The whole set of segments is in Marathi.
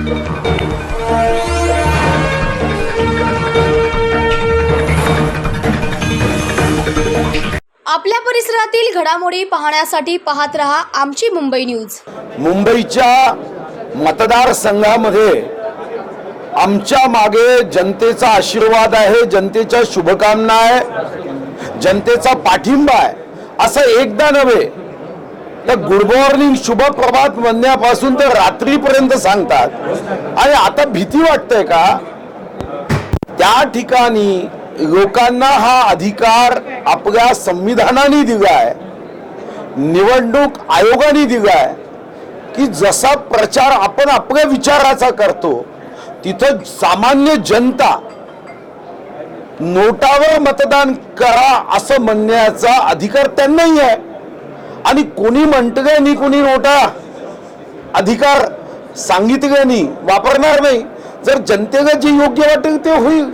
आपल्या परिसरातील घडामोडी पाहण्यासाठी पाहत रहा आमची मुंबई न्यूज। मुंबईच्या मतदारसंघामध्ये आमच्या मागे जनतेचा आशीर्वाद आहे, जनतेच्या शुभकामना आहे, जनतेचा पाठिंबा आहे। असं एकदा नव्हे तर गुड मॉर्निंग शुभ प्रभात म्हणण्यापासून तर रात्रीपर्यंत सांगतात। आणि आता भीती वाटते का? त्या ठिकाणी लोकांना हा अधिकार आपल्या संविधानाने दिलाय, निवडणूक आयोगाने दिलाय की जसा प्रचार आपण आपल्या विचाराचा करतो तिथं सामान्य जनता नोटावर मतदान करा असं म्हणण्याचा अधिकार त्यांनाही आहे। आणि कोणी म्हणतंय नाही, कोणी नोटा अधिकार सांगितल्याने वापरणार नाही। जर जनतेला जे योग्य वाटेल ते होईल।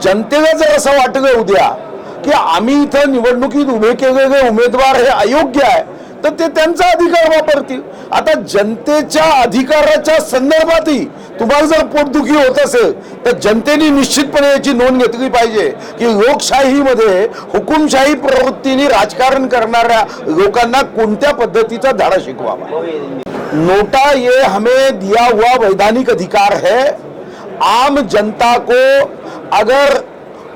जनतेला जर असं वाटलं उद्या की आम्ही इथं निवडणुकीत उभे केलेले उमेदवार हे अयोग्य आहे तर ते त्यांचा अधिकार वापरतील। आता जनतेच्या अधिकाराच्या संदर्भातही तुम्हाला जर पोटदुखी होत असेल तर जनतेने निश्चितपणे याची नोंद घेतली पाहिजे की लोकशाहीमध्ये हुकुमशाही प्रवृत्तीने राजकारण करणाऱ्या लोकांना कोणत्या पद्धतीचा धडा शिकवावा। नोटा ये हमें दिया हुआ वैधानिक अधिकार है। आम जनता को अगर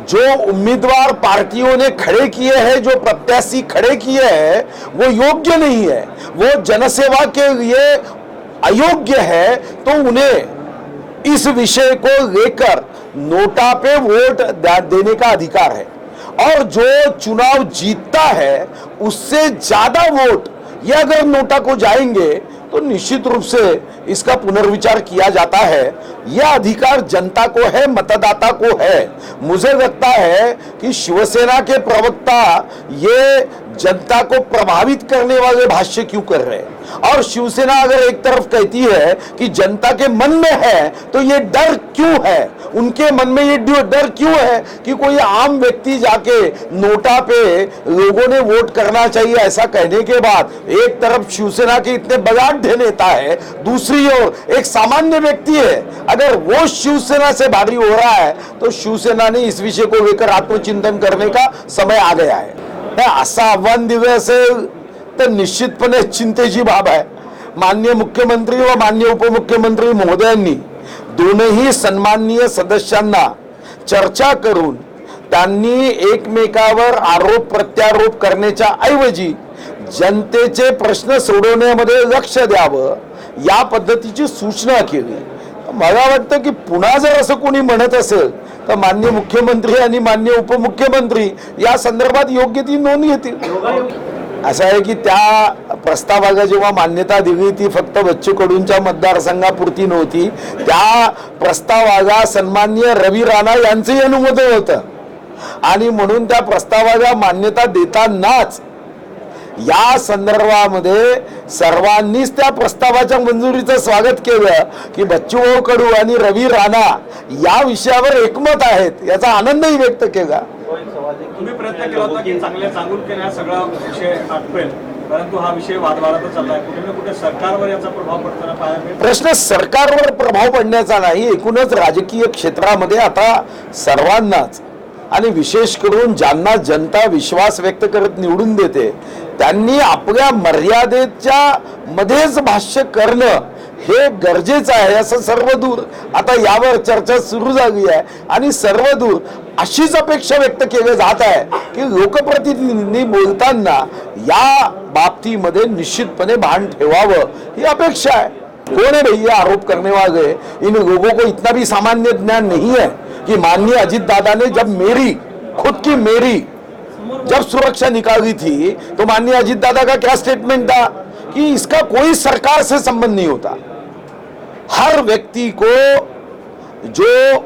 जो उम्मीदवार पार्टियों ने खड़े किए हैं, जो प्रत्याशी खड़े किए हैं वो योग्य नहीं है, वो जनसेवा के लिए अयोग्य है, तो उन्हें इस विषय को लेकर नोटा पे वोट देने का अधिकार है। और जो चुनाव जीतता है उससे ज्यादा वोट ये अगर नोटा को जाएंगे तो निश्चित रूप से इसका पुनर्विचार किया जाता है। यह अधिकार जनता को है, मतदाता को है। मुझे लगता है कि शिवसेना के प्रवक्ता ये जनता को प्रभावित करने वाले भाष्य क्यों कर रहे हैं? और शिवसेना अगर एक तरफ कहती है कि जनता के मन में है तो ये डर क्यों है? उनके मन में ये डर क्यों है कि कोई आम व्यक्ति जाके नोटा पे लोगों ने वोट करना चाहिए ऐसा कहने के बाद एक तरफ शिवसेना के इतने बलाढ्य नेता है, दूसरी ओर एक सामान्य व्यक्ति है। अगर वो शिवसेना से भारी हो रहा है तो शिवसेना ने इस विषय को लेकर आत्मचिंतन करने का समय आ गया है। असं आव्हान दिलं असेल तर निश्चितपणे चिंतेची बाब आहे। माननीय मुख्यमंत्री व माननीय उपमुख्यमंत्री महोदयांनी दोनही सन्माननीय सदस्यांना चर्चा करून त्यांनी एकमेकावर आरोप प्रत्यारोप करण्याच्या ऐवजी जनतेचे प्रश्न सोडवण्यामध्ये लक्ष द्यावं या पद्धतीची सूचना केली। मला वाटतं की पुन्हा जर असं कोणी म्हणत असेल तर माननीय मुख्यमंत्री आणि माननीय उपमुख्यमंत्री या संदर्भात योग्य ती नोंद घेतील। असं आहे की त्या प्रस्तावाला जेव्हा मान्यता दिली ती फक्त बच्चू कडूंच्या मतदारसंघापुरती नव्हती, त्या प्रस्तावाला सन्माननीय रवी राणा यांचंही अनुमोदन होतं। आणि म्हणून त्या प्रस्तावाला मान्यता देतानाच या संदर्भामध्ये सर्वांनीच त्या प्रस्तावाच्या मंजुरीचं स्वागत केलं की बच्चूभाऊ कडू आणि रवी राणा या विषयावर एकमत आहेत याचा आनंदही व्यक्त केला। तुम्ही प्रयत्न केला होता की चांगल्या सांगून केला सगळा विषय आटपेल, परंतु हा विषय वादवादातच चाललाय। कुठे ना कुठे सरकारवर याचा प्रभाव पडताना पाहायला मिळतो। प्रश्न सरकारवर प्रभाव पडण्याचा नाही, एकूणच राजकीय क्षेत्रामध्ये आता सर्वांनाच आणि विशेष करून ज्यांना जनता विश्वास व्यक्त करत निवडून देते त्यांनी आपल्या मर्यादेच्या मध्येच भाष्य करणं हे गरजेचं आहे। असं सर्वदूर आता यावर चर्चा सुरू झाली आहे आणि सर्वदूर अशीच अपेक्षा व्यक्त केली जात आहे की लोकप्रतिनिधींनी बोलताना या बाबतीमध्ये निश्चितपणे भान ठेवावं ही अपेक्षा है। कौन है भैया आरोप करने वाले? इन लोगों को इतना भी सामान्य ज्ञान नहीं है कि माननीय अजीत दादा ने जब मेरी जब सुरक्षा निकाली थी तो माननीय अजीत दादा का क्या स्टेटमेंट था कि इसका कोई सरकार से संबंध नहीं होता। हर व्यक्ति को जो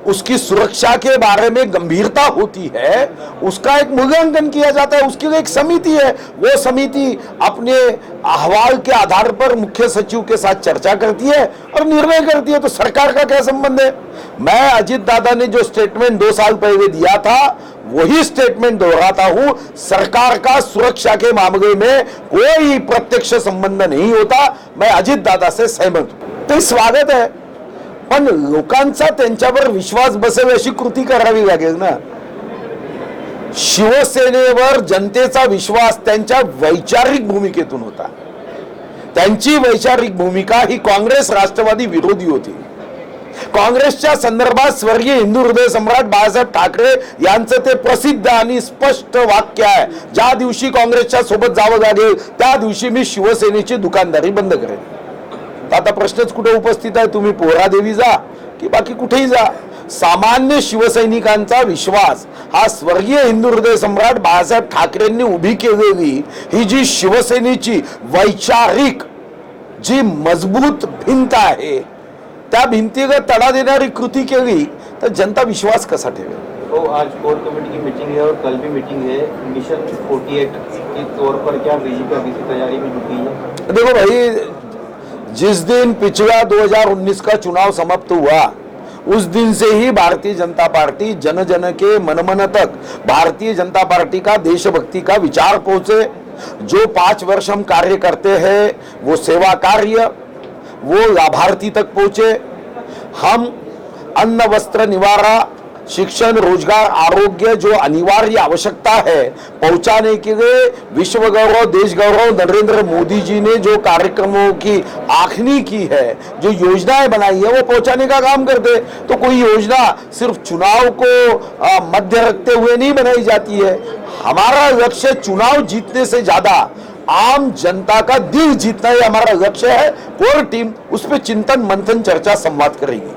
उसकी सुरक्षा के बारे में गंभीरता होती है उसका एक मूल्यांकन किया जाता है, उसके लिए एक समिति है। वो समिति अपने अहवाल के आधार पर मुख्य सचिव के साथ चर्चा करती है और निर्णय करती है। तो सरकार का क्या संबंध है? मैं अजीत दादा ने जो स्टेटमेंट 2 साल पहले दिया था वही स्टेटमेंट दोहराता हूं। सरकार का सुरक्षा के मामले में कोई प्रत्यक्ष संबंध नहीं होता। मैं अजीत दादा से सहमत हूं। तो स्वागत है पण लोकांचा त्यांच्यावर विश्वास बसेल अशी कृती करावी लागेल ना. शिवसेनेवर जनतेचा विश्वास त्यांच्या वैचारिक भूमिकेतून होता. त्यांची वैचारिक भूमिका ही काँग्रेस राष्ट्रवादी विरोधी होती. काँग्रेसच्या संदर्भात स्वर्गीय हिंदू हृदय सम्राट बाळासाहेब ठाकरे यांचं ते प्रसिद्ध आणि स्पष्ट वाक्य आहे, ज्या दिवशी काँग्रेसच्या सोबत जावं लागेल त्या दिवशी मी शिवसेनेची दुकानदारी बंद करेन. आता प्रश्नच कुठे उपस्थित आहे, तुम्ही पोहरादेवी जा की बाकी कुठेही जा, सामान्य शिवसैनिकांचा विश्वास हा स्वर्गीय हिंदू हृदय सम्राट बाळासाहेब ठाकरेंनी उभी केलेली ही जी शिवसेनेची वैचारिक जी मजबूत भिंत आहे, त्या भिंतीला तडा देणारी कृती केली तर जनता विश्वास कसा ठेवेल. तो आज कोर कमेटी की मीटिंग है और कल भी मीटिंग है. मिशन 48 के तौर पर क्या बीजेपी अभी से तैयारी में जुटी है? देखो भाई, जिस दिन पिछला 2019 का चुनाव समाप्त हुआ उस दिन से ही भारतीय जनता पार्टी जन जन के मन मन तक भारतीय जनता पार्टी का देशभक्ति का विचार पहुंचे. जो 5 वर्ष हम कार्य करते हैं वो सेवा कार्य, वो लाभार्थी तक पहुंचे. हम अन्न वस्त्र निवारा, शिक्षण, रोजगार, आरोग्य जो अनिवार्य आवश्यकता है पहुंचाने के लिए विश्व गौरव, देश गौरव नरेंद्र मोदी जी ने जो कार्यक्रमों की आखनी की है, जो योजनाएं बनाई है वो पहुंचाने का काम करते. तो कोई योजना सिर्फ चुनाव को मध्य रखते हुए नहीं बनाई जाती है. हमारा लक्ष्य चुनाव जीतने से ज्यादा आम जनता का दिल जीतना ही हमारा लक्ष्य है. कोर टीम उस पर चिंतन मंथन चर्चा संवाद करेगी.